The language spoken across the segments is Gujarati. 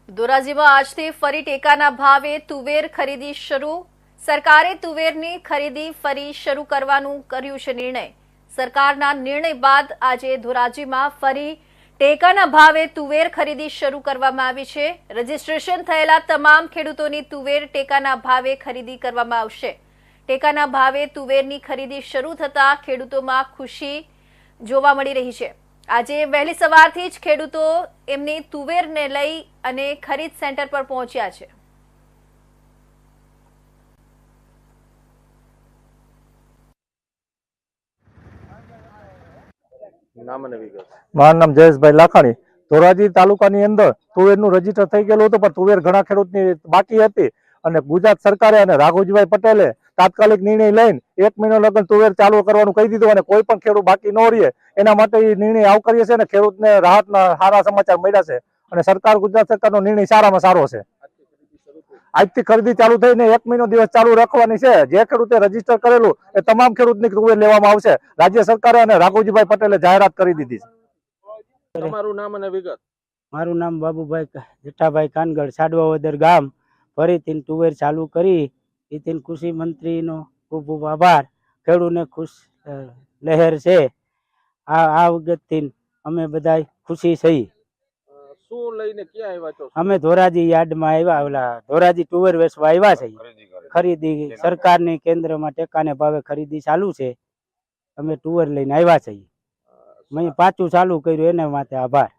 ધોરાજીમાં આજથી ફરી ટેકાના ભાવે તુવેર ખરીદી શરૂ। સરકારે તુવેરની ખરીદી ફરી શરૂ કરવાનું કર્યું છે નિર્ણય। સરકારના નિર્ણય બાદ આજે ધોરાજીમાં ફરી ટેકાના ભાવે તુવેર ખરીદી શરૂ કરવામાં આવી છે। રજીસ્ટ્રેશન થયેલા તમામ ખેડૂતોની તુવેર ટેકાના ભાવે ખરીદી કરવામાં આવશે। ટેકાના ભાવે તુવેરની ખરીદી શરૂ થતાં ખેડૂતોમાં ખુશી જોવા મળી રહી છે। આજે વહેલી સવારથી જ ખેડૂતો એમની તુવેરને લઈ અને ખરીદ સેન્ટર પર પહોંચ્યા છે। મારું નામ જયેશભાઈ લાખાણી। ધોરાજી તાલુકાની અંદર તુવેરનું રજીસ્ટર થઈ ગયેલું હતું, પણ તુવેર ઘણા ખેડૂતની બાકી હતી અને ગુજરાત સરકારે અને રાઘુજીભાઈ પટેલે તાત્કાલિક નિર્ણય લઈને 1 મહિનો લગન તુવેર ચાલુ કરવાનું કહી દીધું અને કોઈ પણ ખેડૂત બાકી ન રહે એના માટે એ નિર્ણય આવકારીએ છે અને ખેડૂતને રાહતના સારા સમાચાર મળ્યા છે અને સરકાર ગુજરાત સરકારનો નિર્ણય સારામાં સારો છે। આજથી ખરીદી ચાલુ થઈને 1 મહિનો દિવસ ચાલુ રાખવાની છે। જે ખેડૂતે રજીસ્ટર કરેલું એ તમામ ખેડૂતની તુવેર લેવામાં આવશે। રાજ્ય સરકારે અને રાઘુજીભાઈ પટેલે જાહેરાત કરી દીધી છે। તમારું નામ અને વિગત? મારું નામ બાબુભાઈ જેઠાભાઈ કાનગડ, સાડવાવદર ગામ। ફરીથી તુવેર ચાલુ કરી એથી કૃષિ મંત્રીનો ખૂબ ખૂબ આભાર। ખેડૂતને ખુશ લહેર છે। આ વખતથી અમે બધા ખુશી છીએ। શું લઈને ક્યાં આવ્યા છો? અમે ધોરાજી યાર્ડમાં આવ્યા, ઓલા ધોરાજી તુવેર વેચવા આવ્યા છીએ। ખરીદી સરકારની કેન્દ્રમાં ટેકાને ભાવે ખરીદી ચાલુ છે। અમે તુવેર લઈને આવ્યા છીએ। મેં પાછું ચાલુ કર્યું એના માટે આભાર।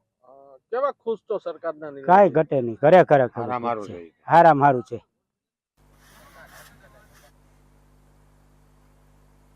કેવા ખુશ છો સરકારના નિર્ણય? કાંઈ ઘટે નહીં, ખરેખર હારામાં હારું છે।